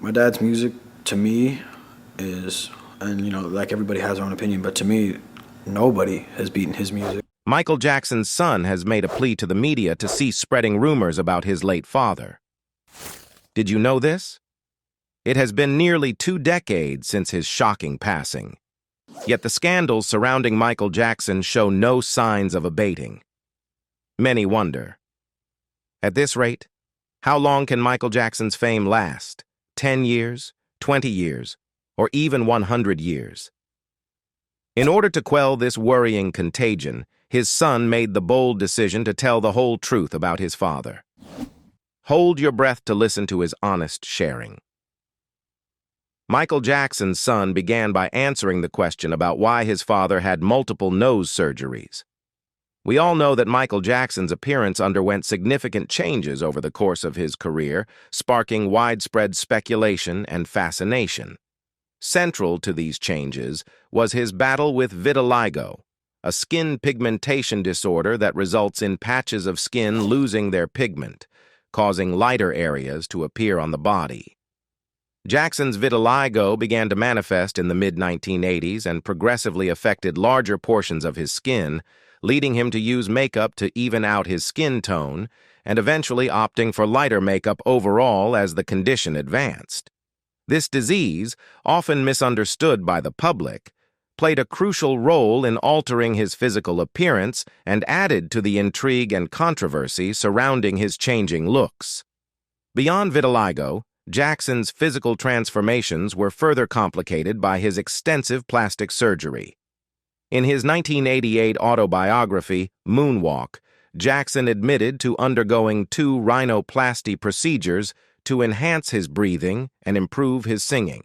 My dad's music to me is, and like everybody has their own opinion, but to me, nobody has beaten his music. Michael Jackson's son has made a plea to the media to cease spreading rumors about his late father. Did you know this? It has been nearly 2 decades since his shocking passing. Yet the scandals surrounding Michael Jackson show no signs of abating. Many wonder, at this rate, how long can Michael Jackson's fame last? 10 years, 20 years, or even 100 years? In order to quell this worrying contagion, his son made the bold decision to tell the whole truth about his father. Hold your breath to listen to his honest sharing. Michael Jackson's son began by answering the question about why his father had multiple nose surgeries. We all know that Michael Jackson's appearance underwent significant changes over the course of his career, sparking widespread speculation and fascination. Central to these changes was his battle with vitiligo, a skin pigmentation disorder that results in patches of skin losing their pigment, causing lighter areas to appear on the body. Jackson's vitiligo began to manifest in the mid-1980s and progressively affected larger portions of his skin, leading him to use makeup to even out his skin tone and eventually opting for lighter makeup overall as the condition advanced. This disease, often misunderstood by the public, played a crucial role in altering his physical appearance and added to the intrigue and controversy surrounding his changing looks. Beyond vitiligo, Jackson's physical transformations were further complicated by his extensive plastic surgery. In his 1988 autobiography, Moonwalk, Jackson admitted to undergoing 2 rhinoplasty procedures to enhance his breathing and improve his singing.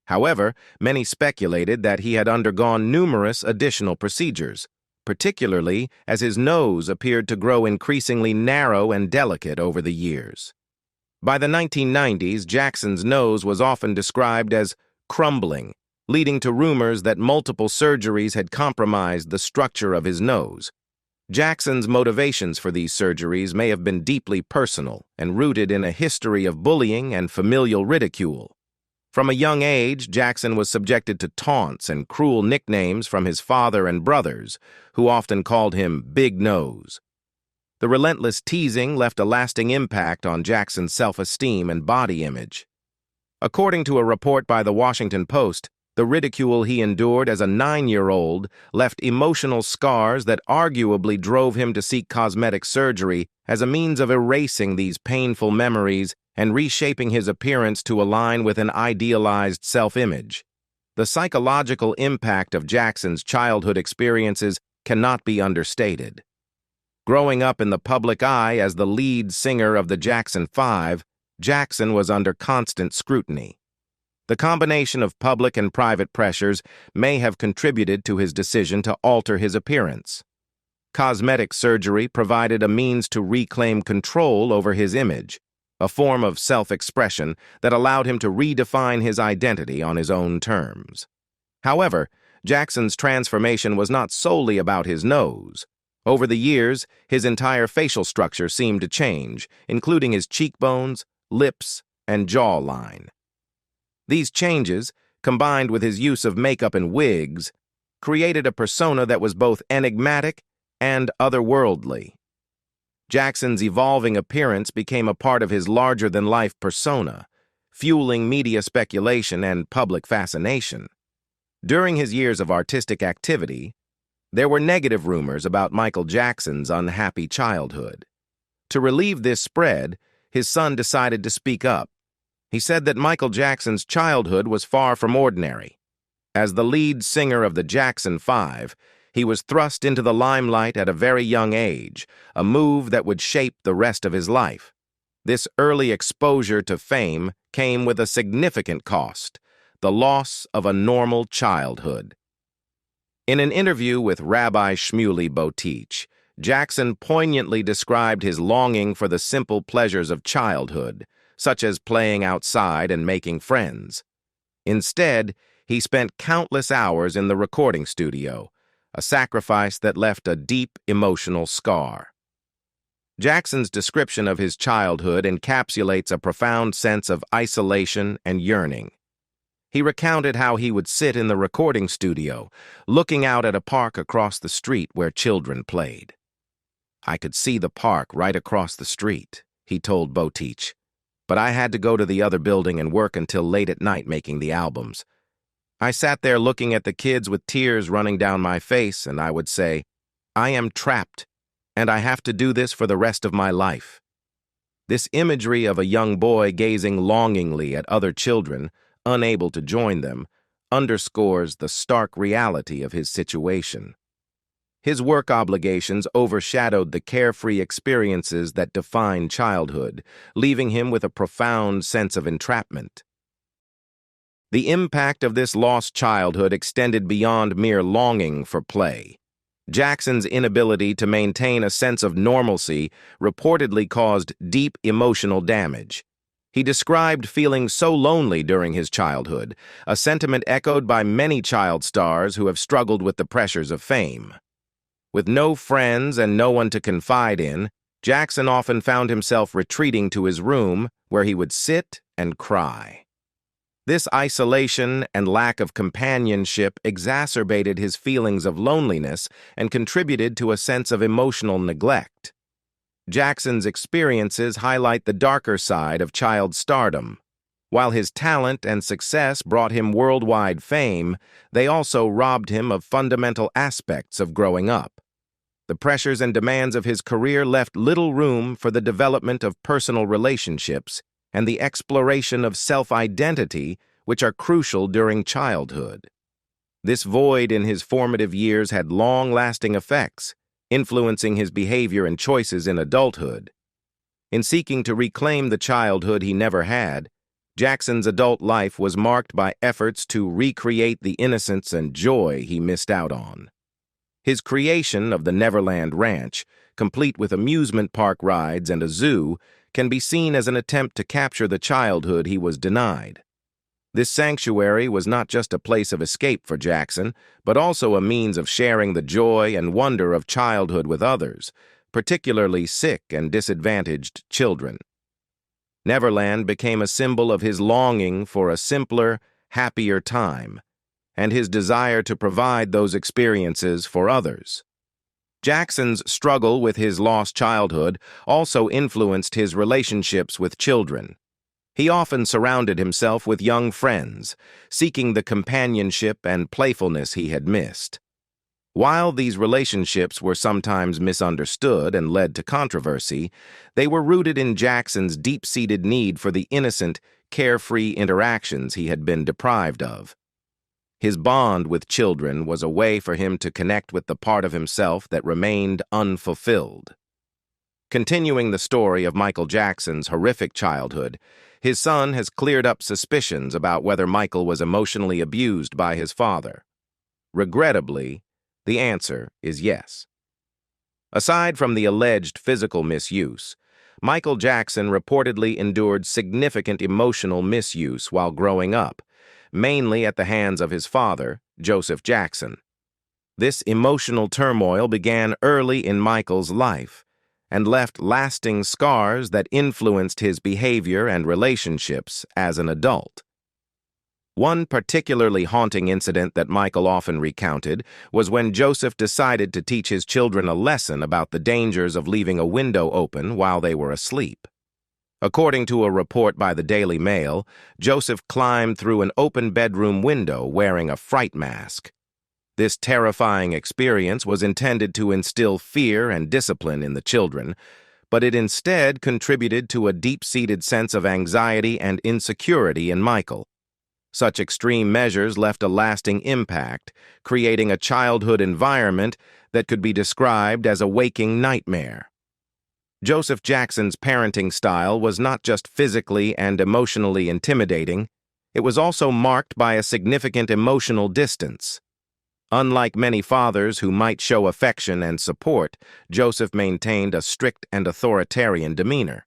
However, many speculated that he had undergone numerous additional procedures, particularly as his nose appeared to grow increasingly narrow and delicate over the years. By the 1990s, Jackson's nose was often described as crumbling, leading to rumors that multiple surgeries had compromised the structure of his nose. Jackson's motivations for these surgeries may have been deeply personal and rooted in a history of bullying and familial ridicule. From a young age, Jackson was subjected to taunts and cruel nicknames from his father and brothers, who often called him Big Nose. The relentless teasing left a lasting impact on Jackson's self-esteem and body image. According to a report by the Washington Post, the ridicule he endured as a 9-year-old left emotional scars that arguably drove him to seek cosmetic surgery as a means of erasing these painful memories and reshaping his appearance to align with an idealized self-image. The psychological impact of Jackson's childhood experiences cannot be understated. Growing up in the public eye as the lead singer of the Jackson 5, Jackson was under constant scrutiny. The combination of public and private pressures may have contributed to his decision to alter his appearance. Cosmetic surgery provided a means to reclaim control over his image, a form of self-expression that allowed him to redefine his identity on his own terms. However, Jackson's transformation was not solely about his nose. Over the years, his entire facial structure seemed to change, including his cheekbones, lips, and jawline. These changes, combined with his use of makeup and wigs, created a persona that was both enigmatic and otherworldly. Jackson's evolving appearance became a part of his larger-than-life persona, fueling media speculation and public fascination. During his years of artistic activity, there were negative rumors about Michael Jackson's unhappy childhood. To relieve this spread, his son decided to speak up. He said that Michael Jackson's childhood was far from ordinary. As the lead singer of the Jackson 5, he was thrust into the limelight at a very young age, a move that would shape the rest of his life. This early exposure to fame came with a significant cost, the loss of a normal childhood. In an interview with Rabbi Shmuley Boteach, Jackson poignantly described his longing for the simple pleasures of childhood, such as playing outside and making friends. Instead, he spent countless hours in the recording studio, a sacrifice that left a deep emotional scar. Jackson's description of his childhood encapsulates a profound sense of isolation and yearning. He recounted how he would sit in the recording studio, looking out at a park across the street where children played. "I could see the park right across the street," he told Botich, "but I had to go to the other building and work until late at night making the albums. I sat there looking at the kids with tears running down my face, and I would say, 'I am trapped, and I have to do this for the rest of my life.'" This imagery of a young boy gazing longingly at other children, unable to join them, underscores the stark reality of his situation. His work obligations overshadowed the carefree experiences that define childhood, leaving him with a profound sense of entrapment. The impact of this lost childhood extended beyond mere longing for play. Jackson's inability to maintain a sense of normalcy reportedly caused deep emotional damage. He described feeling so lonely during his childhood, a sentiment echoed by many child stars who have struggled with the pressures of fame. With no friends and no one to confide in, Jackson often found himself retreating to his room, where he would sit and cry. This isolation and lack of companionship exacerbated his feelings of loneliness and contributed to a sense of emotional neglect. Jackson's experiences highlight the darker side of child stardom. While his talent and success brought him worldwide fame, they also robbed him of fundamental aspects of growing up. The pressures and demands of his career left little room for the development of personal relationships and the exploration of self-identity, which are crucial during childhood. This void in his formative years had long-lasting effects, influencing his behavior and choices in adulthood. In seeking to reclaim the childhood he never had, Jackson's adult life was marked by efforts to recreate the innocence and joy he missed out on. His creation of the Neverland Ranch, complete with amusement park rides and a zoo, can be seen as an attempt to capture the childhood he was denied. This sanctuary was not just a place of escape for Jackson, but also a means of sharing the joy and wonder of childhood with others, particularly sick and disadvantaged children. Neverland became a symbol of his longing for a simpler, happier time, and his desire to provide those experiences for others. Jackson's struggle with his lost childhood also influenced his relationships with children. He often surrounded himself with young friends, seeking the companionship and playfulness he had missed. While these relationships were sometimes misunderstood and led to controversy, they were rooted in Jackson's deep-seated need for the innocent, carefree interactions he had been deprived of. His bond with children was a way for him to connect with the part of himself that remained unfulfilled. Continuing the story of Michael Jackson's horrific childhood, his son has cleared up suspicions about whether Michael was emotionally abused by his father. Regrettably, the answer is yes. Aside from the alleged physical misuse, Michael Jackson reportedly endured significant emotional misuse while growing up, mainly at the hands of his father, Joseph Jackson. This emotional turmoil began early in Michael's life and left lasting scars that influenced his behavior and relationships as an adult. One particularly haunting incident that Michael often recounted was when Joseph decided to teach his children a lesson about the dangers of leaving a window open while they were asleep. According to a report by the Daily Mail, Joseph climbed through an open bedroom window wearing a fright mask. This terrifying experience was intended to instill fear and discipline in the children, but it instead contributed to a deep-seated sense of anxiety and insecurity in Michael. Such extreme measures left a lasting impact, creating a childhood environment that could be described as a waking nightmare. Joseph Jackson's parenting style was not just physically and emotionally intimidating, it was also marked by a significant emotional distance. Unlike many fathers who might show affection and support, Joseph maintained a strict and authoritarian demeanor.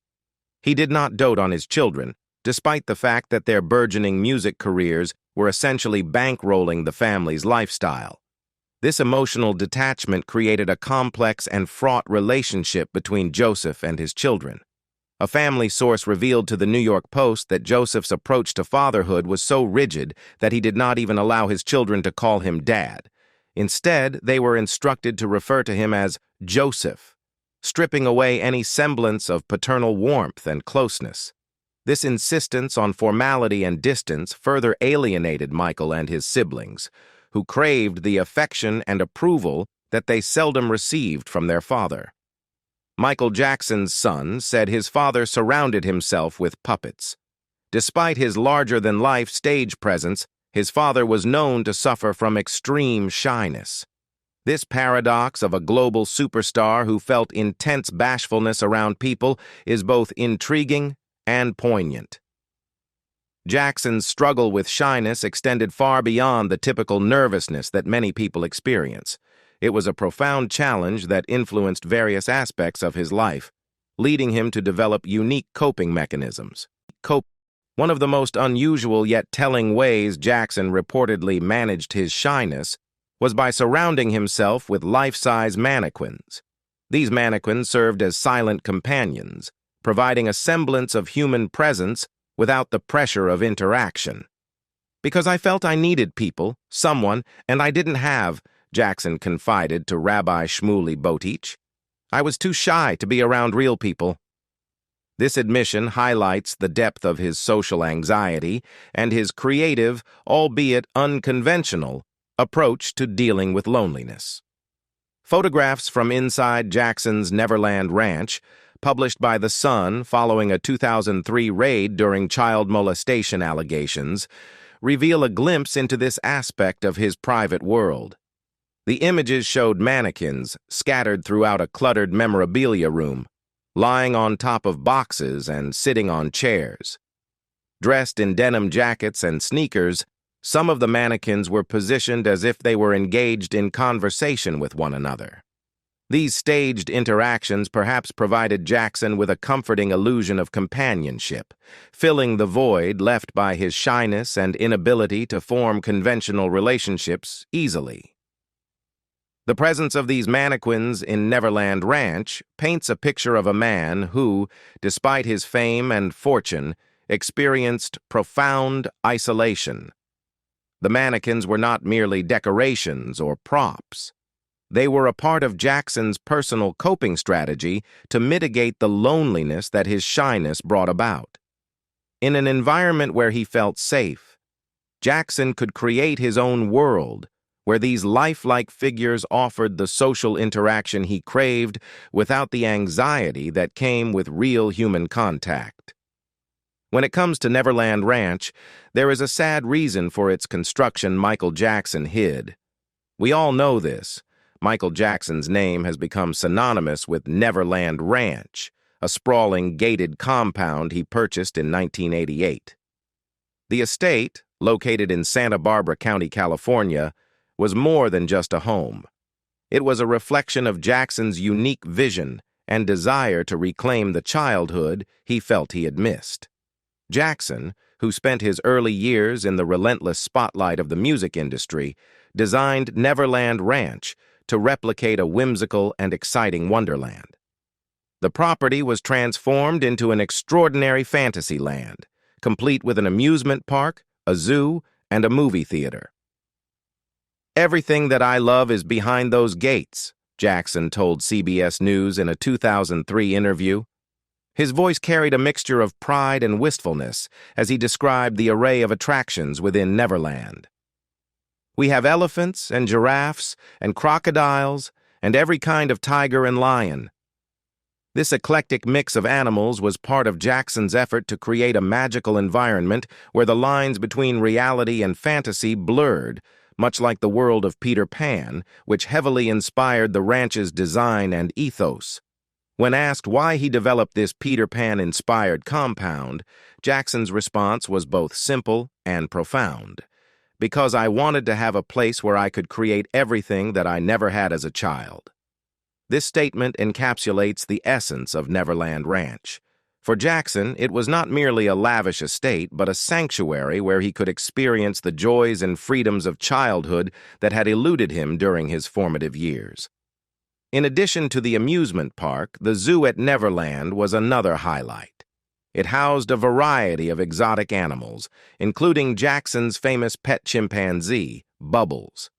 He did not dote on his children, despite the fact that their burgeoning music careers were essentially bankrolling the family's lifestyle. This emotional detachment created a complex and fraught relationship between Joseph and his children. A family source revealed to the New York Post that Joseph's approach to fatherhood was so rigid that he did not even allow his children to call him Dad. Instead, they were instructed to refer to him as Joseph, stripping away any semblance of paternal warmth and closeness. This insistence on formality and distance further alienated Michael and his siblings, who craved the affection and approval that they seldom received from their father. Michael Jackson's son said his father surrounded himself with puppets. Despite his larger-than-life stage presence, his father was known to suffer from extreme shyness. This paradox of a global superstar who felt intense bashfulness around people is both intriguing and poignant. Jackson's struggle with shyness extended far beyond the typical nervousness that many people experience. It was a profound challenge that influenced various aspects of his life, leading him to develop unique coping mechanisms. One of the most unusual yet telling ways Jackson reportedly managed his shyness was by surrounding himself with life-size mannequins. These mannequins served as silent companions, providing a semblance of human presence without the pressure of interaction. Because I felt I needed people, someone, and I didn't have, Jackson confided to Rabbi Shmuley Boteach. I was too shy to be around real people. This admission highlights the depth of his social anxiety and his creative, albeit unconventional, approach to dealing with loneliness. Photographs from inside Jackson's Neverland Ranch, published by The Sun following a 2003 raid during child molestation allegations, reveal a glimpse into this aspect of his private world. The images showed mannequins scattered throughout a cluttered memorabilia room, lying on top of boxes and sitting on chairs. Dressed in denim jackets and sneakers, some of the mannequins were positioned as if they were engaged in conversation with one another. These staged interactions perhaps provided Jackson with a comforting illusion of companionship, filling the void left by his shyness and inability to form conventional relationships easily. The presence of these mannequins in Neverland Ranch paints a picture of a man who, despite his fame and fortune, experienced profound isolation. The mannequins were not merely decorations or props. They were a part of Jackson's personal coping strategy to mitigate the loneliness that his shyness brought about. In an environment where he felt safe, Jackson could create his own world, where these lifelike figures offered the social interaction he craved without the anxiety that came with real human contact. When it comes to Neverland Ranch, there is a sad reason for its construction Michael Jackson hid. We all know this. Michael Jackson's name has become synonymous with Neverland Ranch, a sprawling gated compound he purchased in 1988. The estate, located in Santa Barbara County, California, was more than just a home. It was a reflection of Jackson's unique vision and desire to reclaim the childhood he felt he had missed. Jackson, who spent his early years in the relentless spotlight of the music industry, designed Neverland Ranch to replicate a whimsical and exciting wonderland. The property was transformed into an extraordinary fantasy land, complete with an amusement park, a zoo, and a movie theater. "Everything that I love is behind those gates," Jackson told CBS News in a 2003 interview. His voice carried a mixture of pride and wistfulness as he described the array of attractions within Neverland. "We have elephants and giraffes and crocodiles and every kind of tiger and lion." This eclectic mix of animals was part of Jackson's effort to create a magical environment where the lines between reality and fantasy blurred, much like the world of Peter Pan, which heavily inspired the ranch's design and ethos. When asked why he developed this Peter Pan-inspired compound, Jackson's response was both simple and profound. "Because I wanted to have a place where I could create everything that I never had as a child." This statement encapsulates the essence of Neverland Ranch. For Jackson, it was not merely a lavish estate, but a sanctuary where he could experience the joys and freedoms of childhood that had eluded him during his formative years. In addition to the amusement park, the zoo at Neverland was another highlight. It housed a variety of exotic animals, including Jackson's famous pet chimpanzee, Bubbles.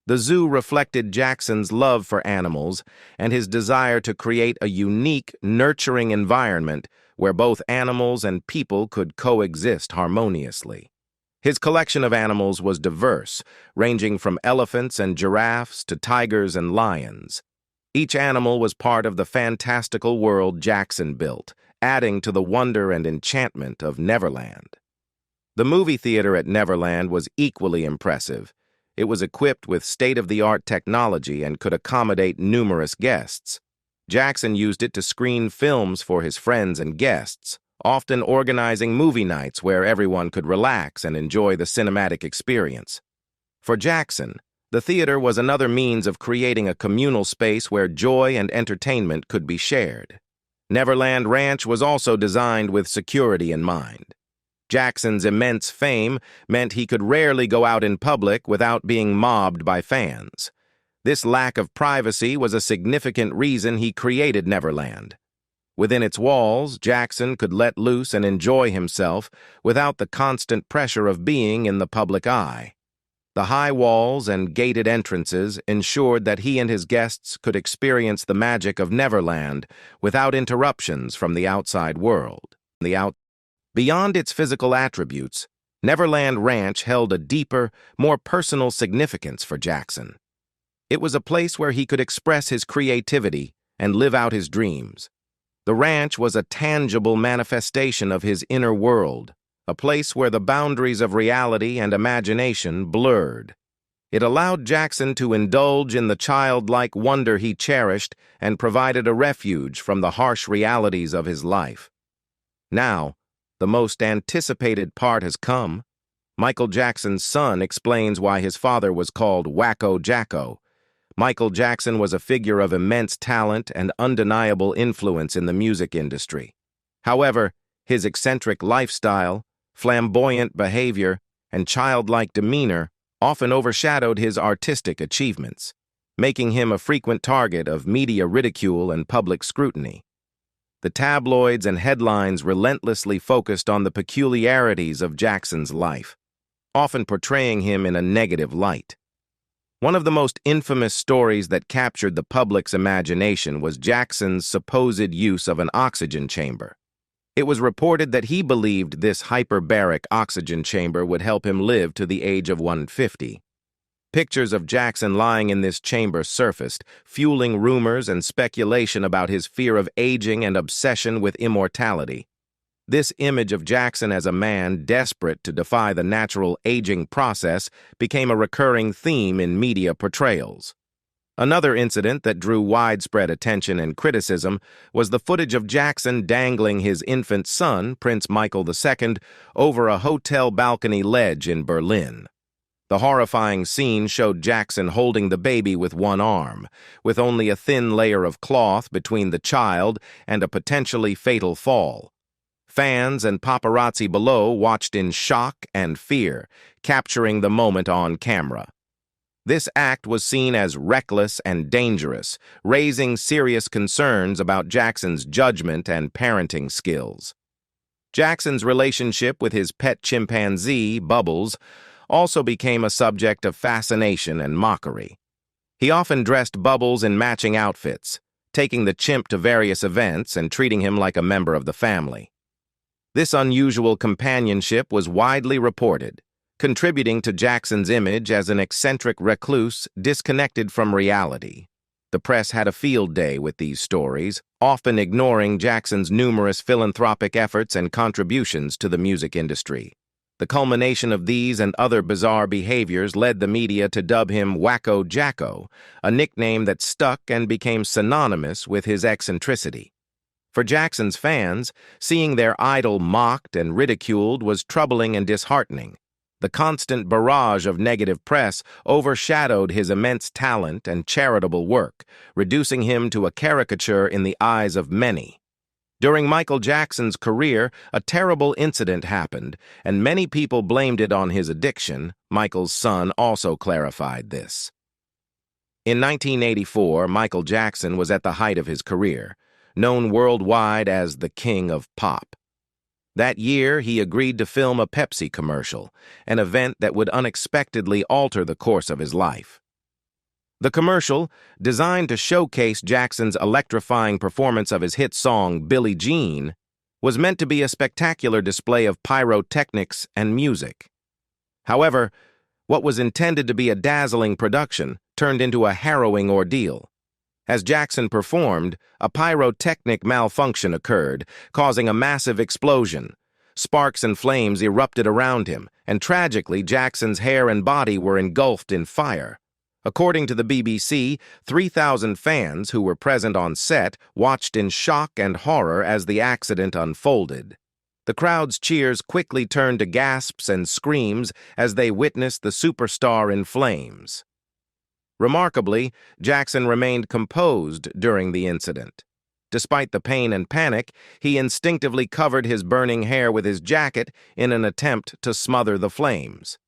The zoo reflected Jackson's love for animals and his desire to create a unique, nurturing environment where both animals and people could coexist harmoniously. His collection of animals was diverse, ranging from elephants and giraffes to tigers and lions. Each animal was part of the fantastical world Jackson built, adding to the wonder and enchantment of Neverland. The movie theater at Neverland was equally impressive. It was equipped with state-of-the-art technology and could accommodate numerous guests. Jackson used it to screen films for his friends and guests, often organizing movie nights where everyone could relax and enjoy the cinematic experience. For Jackson, the theater was another means of creating a communal space where joy and entertainment could be shared. Neverland Ranch was also designed with security in mind. Jackson's immense fame meant he could rarely go out in public without being mobbed by fans. This lack of privacy was a significant reason he created Neverland. Within its walls, Jackson could let loose and enjoy himself without the constant pressure of being in the public eye. The high walls and gated entrances ensured that he and his guests could experience the magic of Neverland without interruptions from the outside world. Beyond its physical attributes, Neverland Ranch held a deeper, more personal significance for Jackson. It was a place where he could express his creativity and live out his dreams. The ranch was a tangible manifestation of his inner world, a place where the boundaries of reality and imagination blurred. It allowed Jackson to indulge in the childlike wonder he cherished and provided a refuge from the harsh realities of his life. Now, the most anticipated part has come. Michael Jackson's son explains why his father was called Wacko Jacko. Michael Jackson was a figure of immense talent and undeniable influence in the music industry. However, his eccentric lifestyle, flamboyant behavior, and childlike demeanor often overshadowed his artistic achievements, making him a frequent target of media ridicule and public scrutiny. The tabloids and headlines relentlessly focused on the peculiarities of Jackson's life, often portraying him in a negative light. One of the most infamous stories that captured the public's imagination was Jackson's supposed use of an oxygen chamber. It was reported that he believed this hyperbaric oxygen chamber would help him live to the age of 150. Pictures of Jackson lying in this chamber surfaced, fueling rumors and speculation about his fear of aging and obsession with immortality. This image of Jackson as a man desperate to defy the natural aging process became a recurring theme in media portrayals. Another incident that drew widespread attention and criticism was the footage of Jackson dangling his infant son, Prince Michael II, over a hotel balcony ledge in Berlin. The horrifying scene showed Jackson holding the baby with one arm, with only a thin layer of cloth between the child and a potentially fatal fall. Fans and paparazzi below watched in shock and fear, capturing the moment on camera. This act was seen as reckless and dangerous, raising serious concerns about Jackson's judgment and parenting skills. Jackson's relationship with his pet chimpanzee, Bubbles, also became a subject of fascination and mockery. He often dressed Bubbles in matching outfits, taking the chimp to various events and treating him like a member of the family. This unusual companionship was widely reported, contributing to Jackson's image as an eccentric recluse disconnected from reality. The press had a field day with these stories, often ignoring Jackson's numerous philanthropic efforts and contributions to the music industry. The culmination of these and other bizarre behaviors led the media to dub him Wacko Jacko, a nickname that stuck and became synonymous with his eccentricity. For Jackson's fans, seeing their idol mocked and ridiculed was troubling and disheartening. The constant barrage of negative press overshadowed his immense talent and charitable work, reducing him to a caricature in the eyes of many. During Michael Jackson's career, a terrible incident happened, and many people blamed it on his addiction. Michael's son also clarified this. In 1984, Michael Jackson was at the height of his career, known worldwide as the King of Pop. That year, he agreed to film a Pepsi commercial, an event that would unexpectedly alter the course of his life. The commercial, designed to showcase Jackson's electrifying performance of his hit song Billie Jean, was meant to be a spectacular display of pyrotechnics and music. However, what was intended to be a dazzling production turned into a harrowing ordeal. As Jackson performed, a pyrotechnic malfunction occurred, causing a massive explosion. Sparks and flames erupted around him, and tragically, Jackson's hair and body were engulfed in fire. According to the BBC, 3,000 fans who were present on set watched in shock and horror as the accident unfolded. The crowd's cheers quickly turned to gasps and screams as they witnessed the superstar in flames. Remarkably, Jackson remained composed during the incident. Despite the pain and panic, he instinctively covered his burning hair with his jacket in an attempt to smother the flames.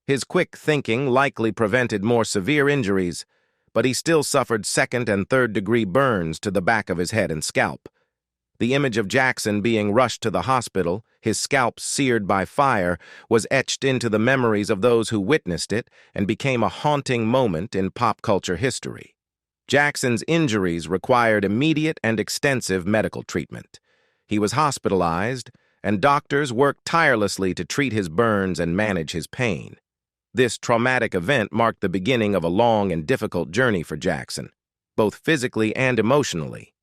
His quick thinking likely prevented more severe injuries, but he still suffered second- and third-degree burns to the back of his head and scalp. The image of Jackson being rushed to the hospital, his scalp seared by fire, was etched into the memories of those who witnessed it and became a haunting moment in pop culture history. Jackson's injuries required immediate and extensive medical treatment. He was hospitalized, and doctors worked tirelessly to treat his burns and manage his pain. This traumatic event marked the beginning of a long and difficult journey for Jackson, both physically and emotionally.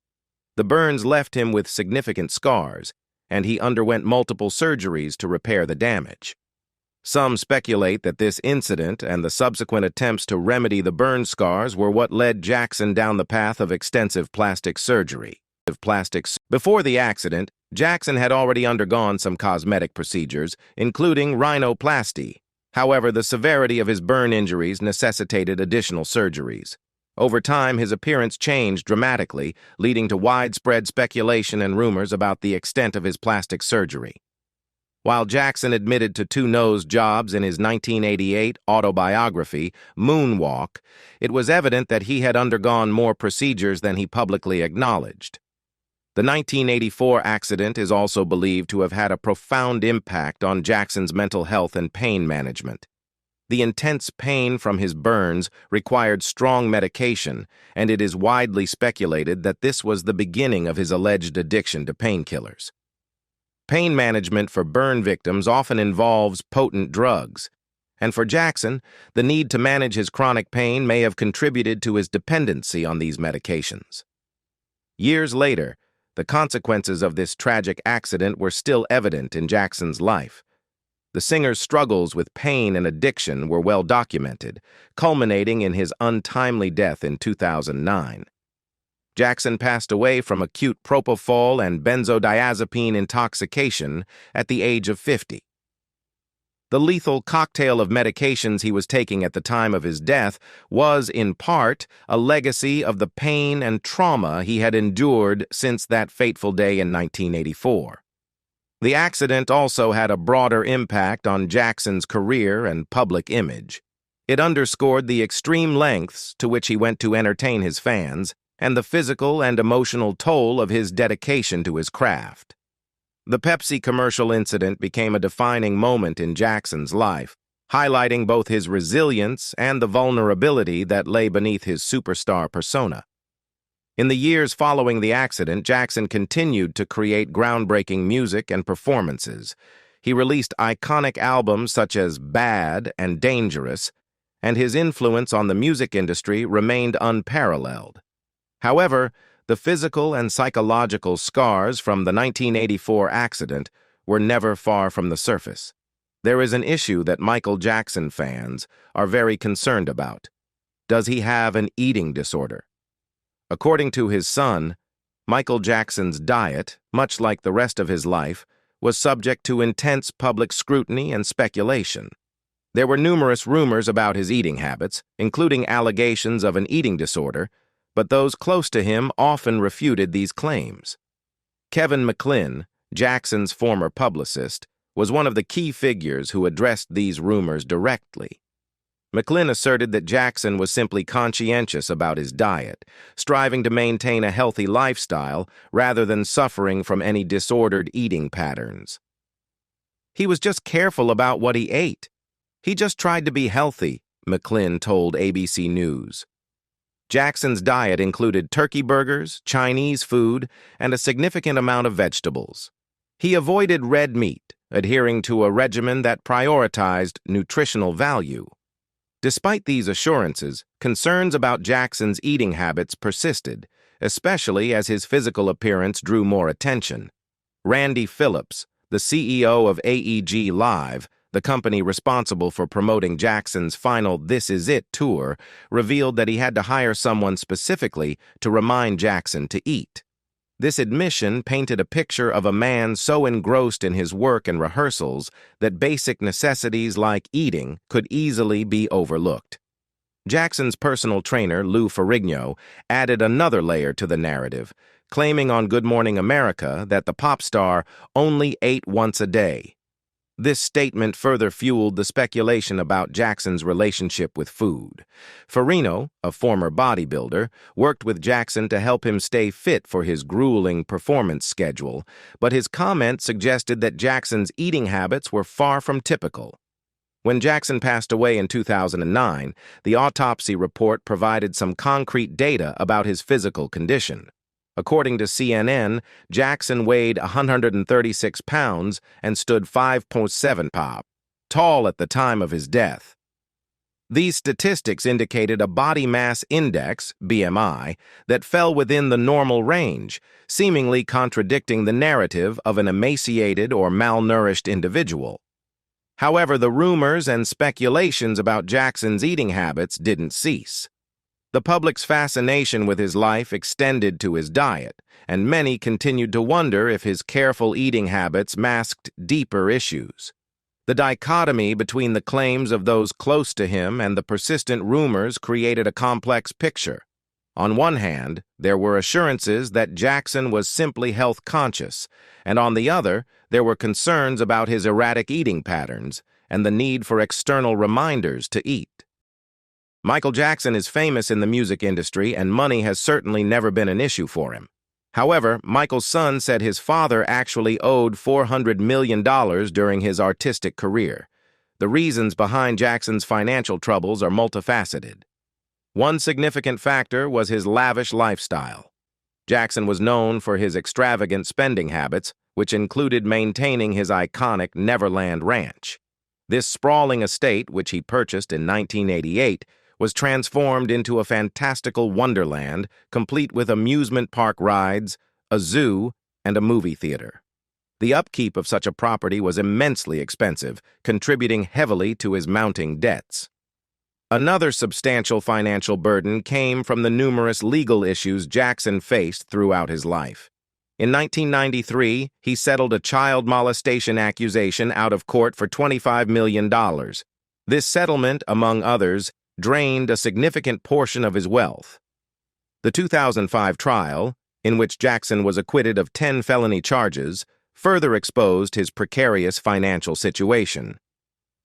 The burns left him with significant scars, and he underwent multiple surgeries to repair the damage. Some speculate that this incident and the subsequent attempts to remedy the burn scars were what led Jackson down the path of extensive plastic surgery. Before the accident, Jackson had already undergone some cosmetic procedures, including rhinoplasty. However, the severity of his burn injuries necessitated additional surgeries. Over time, his appearance changed dramatically, leading to widespread speculation and rumors about the extent of his plastic surgery. While Jackson admitted to 2 nose jobs in his 1988 autobiography, Moonwalk, it was evident that he had undergone more procedures than he publicly acknowledged. The 1984 accident is also believed to have had a profound impact on Jackson's mental health and pain management. The intense pain from his burns required strong medication, and it is widely speculated that this was the beginning of his alleged addiction to painkillers. Pain management for burn victims often involves potent drugs, and for Jackson, the need to manage his chronic pain may have contributed to his dependency on these medications. Years later, the consequences of this tragic accident were still evident in Jackson's life. The singer's struggles with pain and addiction were well documented, culminating in his untimely death in 2009. Jackson passed away from acute propofol and benzodiazepine intoxication at the age of 50. The lethal cocktail of medications he was taking at the time of his death was, in part, a legacy of the pain and trauma he had endured since that fateful day in 1984. The accident also had a broader impact on Jackson's career and public image. It underscored the extreme lengths to which he went to entertain his fans and the physical and emotional toll of his dedication to his craft. The Pepsi commercial incident became a defining moment in Jackson's life, highlighting both his resilience and the vulnerability that lay beneath his superstar persona. In the years following the accident, Jackson continued to create groundbreaking music and performances. He released iconic albums such as Bad and Dangerous, and his influence on the music industry remained unparalleled. However, the physical and psychological scars from the 1984 accident were never far from the surface. There is an issue that Michael Jackson fans are very concerned about. Does he have an eating disorder? According to his son, Michael Jackson's diet, much like the rest of his life, was subject to intense public scrutiny and speculation. There were numerous rumors about his eating habits, including allegations of an eating disorder, but those close to him often refuted these claims. Kevin McClin, Jackson's former publicist, was one of the key figures who addressed these rumors directly. McClin asserted that Jackson was simply conscientious about his diet, striving to maintain a healthy lifestyle rather than suffering from any disordered eating patterns. He was just careful about what he ate. He just tried to be healthy, McClin told ABC News. Jackson's diet included turkey burgers, Chinese food, and a significant amount of vegetables. He avoided red meat, adhering to a regimen that prioritized nutritional value. Despite these assurances, concerns about Jackson's eating habits persisted, especially as his physical appearance drew more attention. Randy Phillips, the CEO of AEG Live, the company responsible for promoting Jackson's final This Is It tour, revealed that he had to hire someone specifically to remind Jackson to eat. This admission painted a picture of a man so engrossed in his work and rehearsals that basic necessities like eating could easily be overlooked. Jackson's personal trainer, Lou Ferrigno, added another layer to the narrative, claiming on Good Morning America that the pop star only ate once a day. This statement further fueled the speculation about Jackson's relationship with food. Ferrigno, a former bodybuilder, worked with Jackson to help him stay fit for his grueling performance schedule, but his comment suggested that Jackson's eating habits were far from typical. When Jackson passed away in 2009, the autopsy report provided some concrete data about his physical condition. According to CNN, Jackson weighed 136 pounds and stood 5.7 pop, tall at the time of his death. These statistics indicated a body mass index, BMI, that fell within the normal range, seemingly contradicting the narrative of an emaciated or malnourished individual. However, the rumors and speculations about Jackson's eating habits didn't cease. The public's fascination with his life extended to his diet, and many continued to wonder if his careful eating habits masked deeper issues. The dichotomy between the claims of those close to him and the persistent rumors created a complex picture. On one hand, there were assurances that Jackson was simply health-conscious, and on the other, there were concerns about his erratic eating patterns and the need for external reminders to eat. Michael Jackson is famous in the music industry, and money has certainly never been an issue for him. However, Michael's son said his father actually owed $400 million during his artistic career. The reasons behind Jackson's financial troubles are multifaceted. One significant factor was his lavish lifestyle. Jackson was known for his extravagant spending habits, which included maintaining his iconic Neverland Ranch. This sprawling estate, which he purchased in 1988, was transformed into a fantastical wonderland, complete with amusement park rides, a zoo, and a movie theater. The upkeep of such a property was immensely expensive, contributing heavily to his mounting debts. Another substantial financial burden came from the numerous legal issues Jackson faced throughout his life. In 1993, he settled a child molestation accusation out of court for $25 million. This settlement, among others, drained a significant portion of his wealth. The 2005 trial, in which Jackson was acquitted of 10 felony charges, further exposed his precarious financial situation.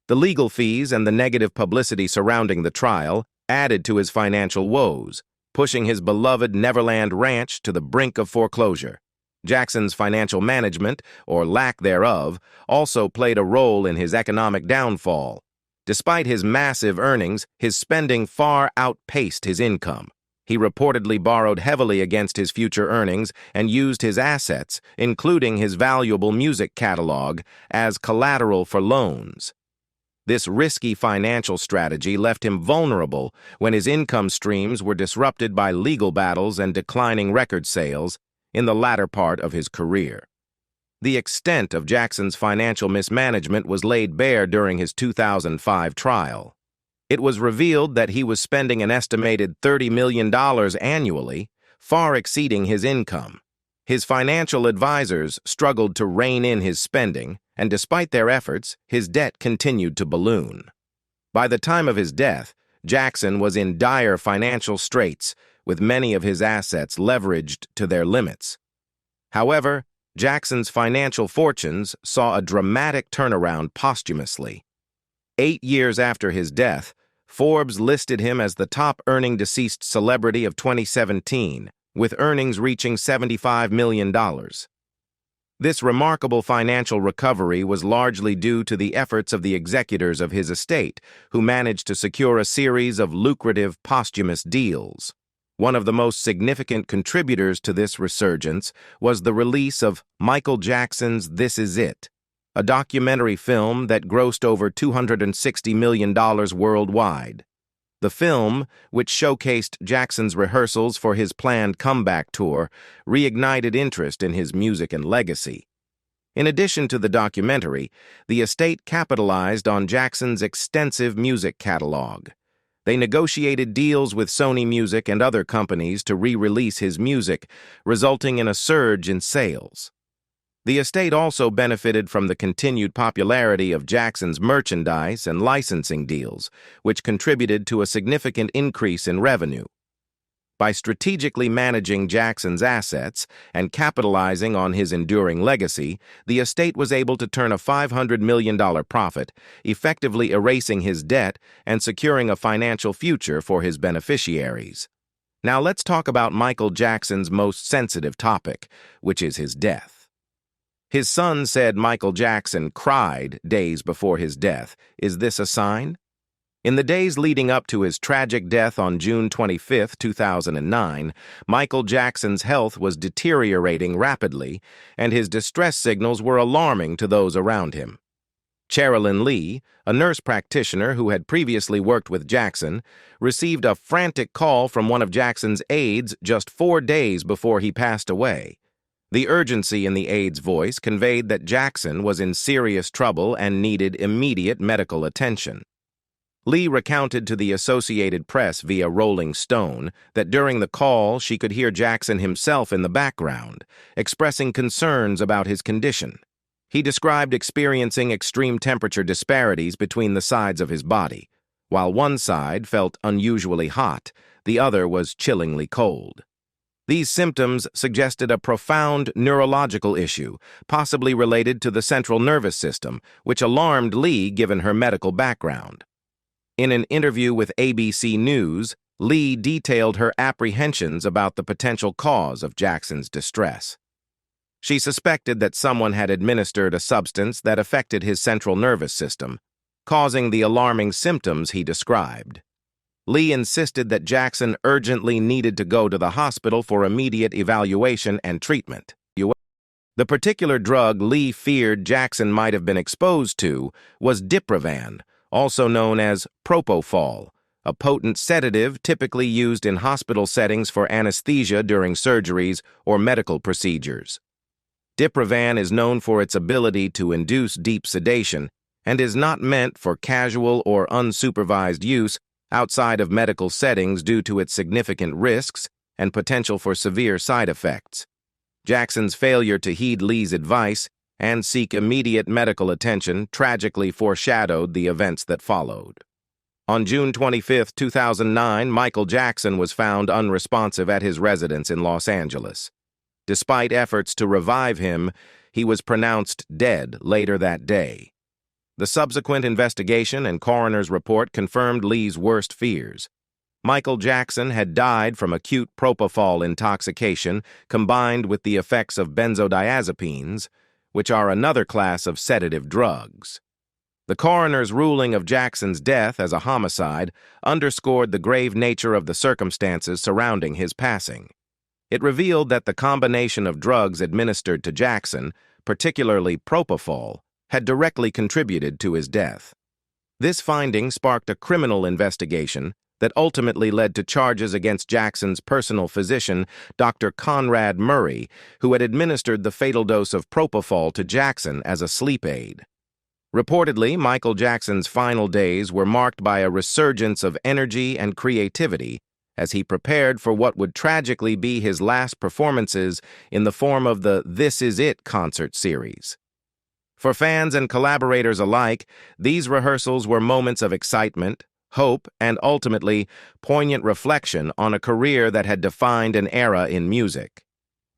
The legal fees and the negative publicity surrounding the trial added to his financial woes, pushing his beloved Neverland Ranch to the brink of foreclosure. Jackson's financial management, or lack thereof, also played a role in his economic downfall. Despite his massive earnings, his spending far outpaced his income. He reportedly borrowed heavily against his future earnings and used his assets, including his valuable music catalog, as collateral for loans. This risky financial strategy left him vulnerable when his income streams were disrupted by legal battles and declining record sales in the latter part of his career. The extent of Jackson's financial mismanagement was laid bare during his 2005 trial. It was revealed that he was spending an estimated $30 million annually, far exceeding his income. His financial advisors struggled to rein in his spending, and despite their efforts, his debt continued to balloon. By the time of his death, Jackson was in dire financial straits, with many of his assets leveraged to their limits. However, Jackson's financial fortunes saw a dramatic turnaround posthumously. 8 years after his death, Forbes listed him as the top-earning deceased celebrity of 2017, with earnings reaching $75 million. This remarkable financial recovery was largely due to the efforts of the executors of his estate, who managed to secure a series of lucrative posthumous deals. One of the most significant contributors to this resurgence was the release of Michael Jackson's This Is It, a documentary film that grossed over $260 million worldwide. The film, which showcased Jackson's rehearsals for his planned comeback tour, reignited interest in his music and legacy. In addition to the documentary, the estate capitalized on Jackson's extensive music catalog. They negotiated deals with Sony Music and other companies to re-release his music, resulting in a surge in sales. The estate also benefited from the continued popularity of Jackson's merchandise and licensing deals, which contributed to a significant increase in revenue. By strategically managing Jackson's assets and capitalizing on his enduring legacy, the estate was able to turn a $500 million profit, effectively erasing his debt and securing a financial future for his beneficiaries. Now let's talk about Michael Jackson's most sensitive topic, which is his death. His son said Michael Jackson cried days before his death. Is this a sign? In the days leading up to his tragic death on June 25, 2009, Michael Jackson's health was deteriorating rapidly, and his distress signals were alarming to those around him. Cherilyn Lee, a nurse practitioner who had previously worked with Jackson, received a frantic call from one of Jackson's aides just 4 days before he passed away. The urgency in the aide's voice conveyed that Jackson was in serious trouble and needed immediate medical attention. Lee recounted to the Associated Press via Rolling Stone that during the call she could hear Jackson himself in the background, expressing concerns about his condition. He described experiencing extreme temperature disparities between the sides of his body. While one side felt unusually hot, the other was chillingly cold. These symptoms suggested a profound neurological issue, possibly related to the central nervous system, which alarmed Lee given her medical background. In an interview with ABC News, Lee detailed her apprehensions about the potential cause of Jackson's distress. She suspected that someone had administered a substance that affected his central nervous system, causing the alarming symptoms he described. Lee insisted that Jackson urgently needed to go to the hospital for immediate evaluation and treatment. The particular drug Lee feared Jackson might have been exposed to was Diprivan, also known as propofol, a potent sedative typically used in hospital settings for anesthesia during surgeries or medical procedures. Diprivan is known for its ability to induce deep sedation and is not meant for casual or unsupervised use outside of medical settings due to its significant risks and potential for severe side effects. Jackson's failure to heed Lee's advice and seek immediate medical attention tragically foreshadowed the events that followed. On June 25, 2009, Michael Jackson was found unresponsive at his residence in Los Angeles. Despite efforts to revive him, he was pronounced dead later that day. The subsequent investigation and coroner's report confirmed Lee's worst fears. Michael Jackson had died from acute propofol intoxication combined with the effects of benzodiazepines, which are another class of sedative drugs. The coroner's ruling of Jackson's death as a homicide underscored the grave nature of the circumstances surrounding his passing. It revealed that the combination of drugs administered to Jackson, particularly propofol, had directly contributed to his death. This finding sparked a criminal investigation that ultimately led to charges against Jackson's personal physician, Dr. Conrad Murray, who had administered the fatal dose of propofol to Jackson as a sleep aid. Reportedly, Michael Jackson's final days were marked by a resurgence of energy and creativity as he prepared for what would tragically be his last performances in the form of the This Is It concert series. For fans and collaborators alike, these rehearsals were moments of excitement, hope, and ultimately poignant reflection on a career that had defined an era in music.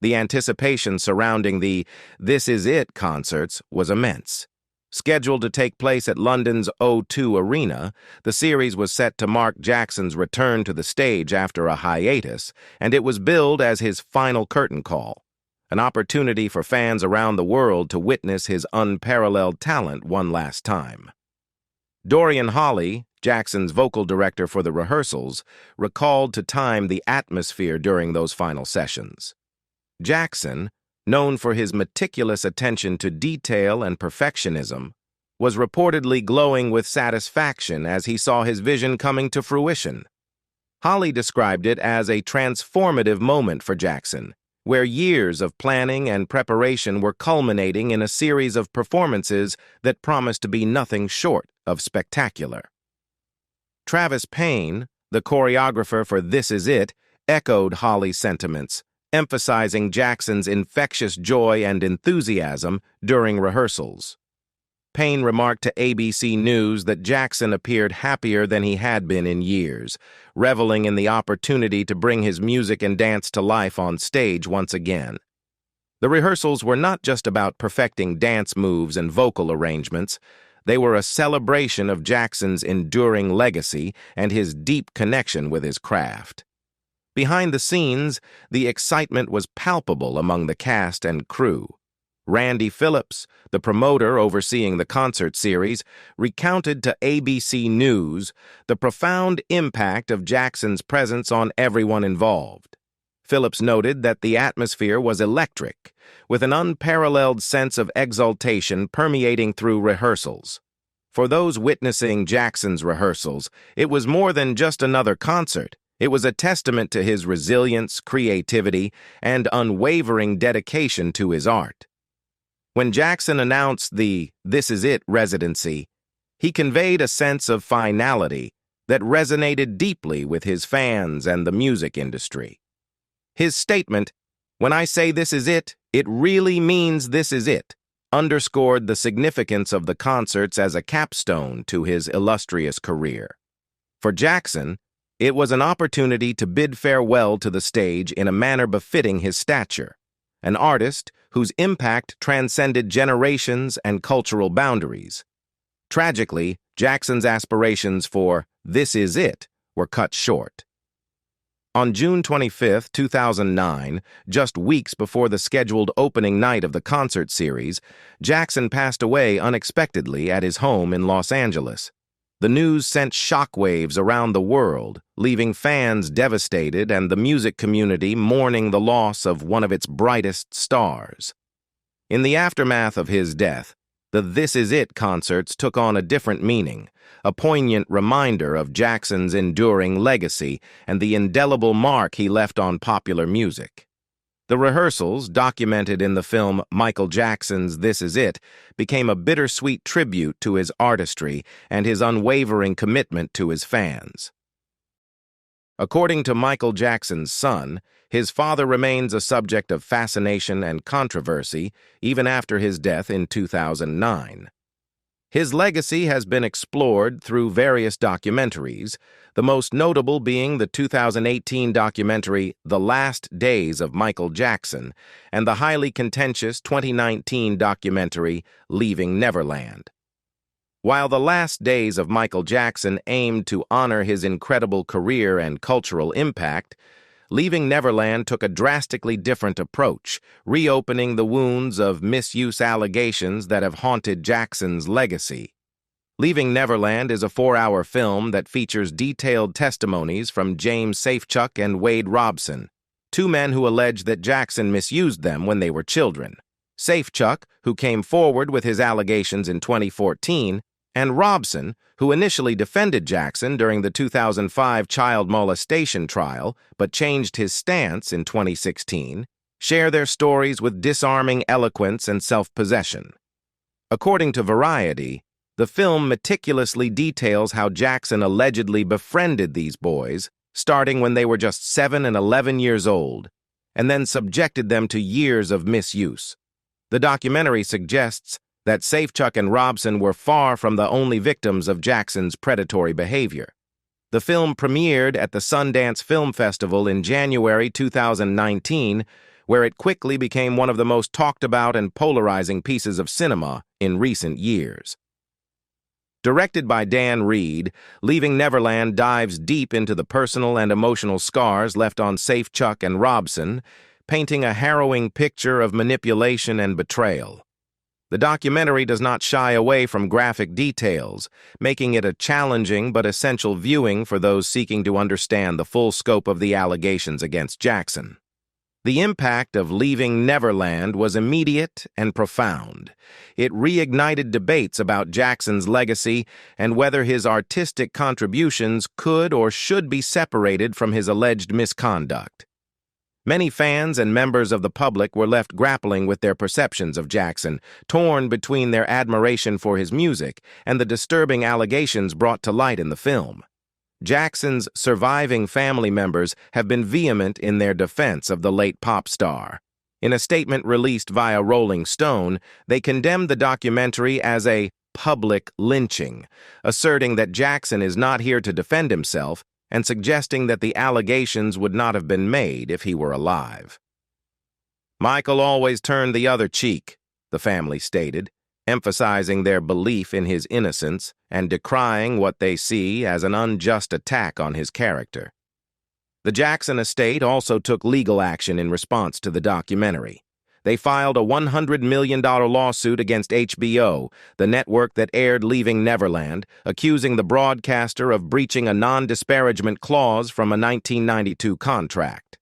The anticipation surrounding the This Is It concerts was immense. Scheduled to take place at London's O2 Arena, the series was set to mark Jackson's return to the stage after a hiatus, and it was billed as his final curtain call, an opportunity for fans around the world to witness his unparalleled talent one last time. Dorian Holley, Jackson's vocal director for the rehearsals, recalled to time the atmosphere during those final sessions. Jackson, known for his meticulous attention to detail and perfectionism, was reportedly glowing with satisfaction as he saw his vision coming to fruition. Holley described it as a transformative moment for Jackson, where years of planning and preparation were culminating in a series of performances that promised to be nothing short of spectacular. Travis Payne, the choreographer for This Is It, echoed Holley's sentiments, emphasizing Jackson's infectious joy and enthusiasm during rehearsals. Payne remarked to ABC News that Jackson appeared happier than he had been in years, reveling in the opportunity to bring his music and dance to life on stage once again. The rehearsals were not just about perfecting dance moves and vocal arrangements. They were a celebration of Jackson's enduring legacy and his deep connection with his craft. Behind the scenes, the excitement was palpable among the cast and crew. Randy Phillips, the promoter overseeing the concert series, recounted to ABC News the profound impact of Jackson's presence on everyone involved. Phillips noted that the atmosphere was electric, with an unparalleled sense of exultation permeating through rehearsals. For those witnessing Jackson's rehearsals, it was more than just another concert. It was a testament to his resilience, creativity, and unwavering dedication to his art. When Jackson announced the This Is It residency, he conveyed a sense of finality that resonated deeply with his fans and the music industry. His statement, "When I say this is it really means this is it," underscored the significance of the concerts as a capstone to his illustrious career. For Jackson, it was an opportunity to bid farewell to the stage in a manner befitting his stature, an artist whose impact transcended generations and cultural boundaries. Tragically, Jackson's aspirations for This Is It were cut short. On June 25, 2009, just weeks before the scheduled opening night of the concert series, Jackson passed away unexpectedly at his home in Los Angeles. The news sent shockwaves around the world, leaving fans devastated and the music community mourning the loss of one of its brightest stars. In the aftermath of his death, the This Is It concerts took on a different meaning, a poignant reminder of Jackson's enduring legacy and the indelible mark he left on popular music. The rehearsals, documented in the film Michael Jackson's This Is It, became a bittersweet tribute to his artistry and his unwavering commitment to his fans. According to Michael Jackson's son, his father remains a subject of fascination and controversy even after his death in 2009. His legacy has been explored through various documentaries, the most notable being the 2018 documentary The Last Days of Michael Jackson and the highly contentious 2019 documentary Leaving Neverland. While The Last Days of Michael Jackson aimed to honor his incredible career and cultural impact, Leaving Neverland took a drastically different approach, reopening the wounds of misuse allegations that have haunted Jackson's legacy. Leaving Neverland is a 4-hour film that features detailed testimonies from James Safechuck and Wade Robson, two men who allege that Jackson misused them when they were children. Safechuck, who came forward with his allegations in 2014, and Robson, who initially defended Jackson during the 2005 child molestation trial but changed his stance in 2016, share their stories with disarming eloquence and self-possession. According to Variety, the film meticulously details how Jackson allegedly befriended these boys, starting when they were just 7 and 11 years old, and then subjected them to years of misuse. The documentary suggests that Safechuck and Robson were far from the only victims of Jackson's predatory behavior. The film premiered at the Sundance Film Festival in January 2019, where it quickly became one of the most talked about and polarizing pieces of cinema in recent years. Directed by Dan Reed, Leaving Neverland dives deep into the personal and emotional scars left on Safechuck and Robson, painting a harrowing picture of manipulation and betrayal. The documentary does not shy away from graphic details, making it a challenging but essential viewing for those seeking to understand the full scope of the allegations against Jackson. The impact of Leaving Neverland was immediate and profound. It reignited debates about Jackson's legacy and whether his artistic contributions could or should be separated from his alleged misconduct. Many fans and members of the public were left grappling with their perceptions of Jackson, torn between their admiration for his music and the disturbing allegations brought to light in the film. Jackson's surviving family members have been vehement in their defense of the late pop star. In a statement released via Rolling Stone, they condemned the documentary as a public lynching, asserting that Jackson is not here to defend himself and suggesting that the allegations would not have been made if he were alive. "Michael always turned the other cheek," the family stated, emphasizing their belief in his innocence and decrying what they see as an unjust attack on his character. The Jackson estate also took legal action in response to the documentary. They filed a $100 million lawsuit against HBO, the network that aired Leaving Neverland, accusing the broadcaster of breaching a non-disparagement clause from a 1992 contract.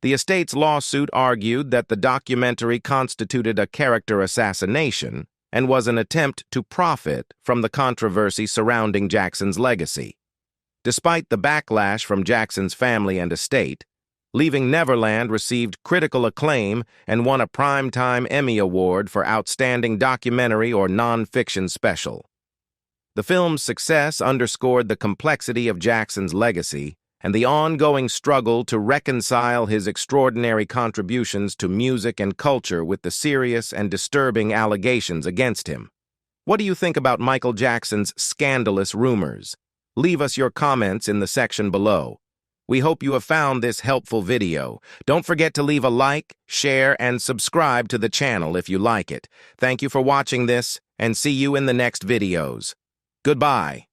The estate's lawsuit argued that the documentary constituted a character assassination and was an attempt to profit from the controversy surrounding Jackson's legacy. Despite the backlash from Jackson's family and estate, Leaving Neverland received critical acclaim and won a Primetime Emmy Award for Outstanding Documentary or Non-Fiction Special. The film's success underscored the complexity of Jackson's legacy and the ongoing struggle to reconcile his extraordinary contributions to music and culture with the serious and disturbing allegations against him. What do you think about Michael Jackson's scandalous rumors? Leave us your comments in the section below. We hope you have found this helpful video. Don't forget to leave a like, share, and subscribe to the channel if you like it. Thank you for watching this, and see you in the next videos. Goodbye.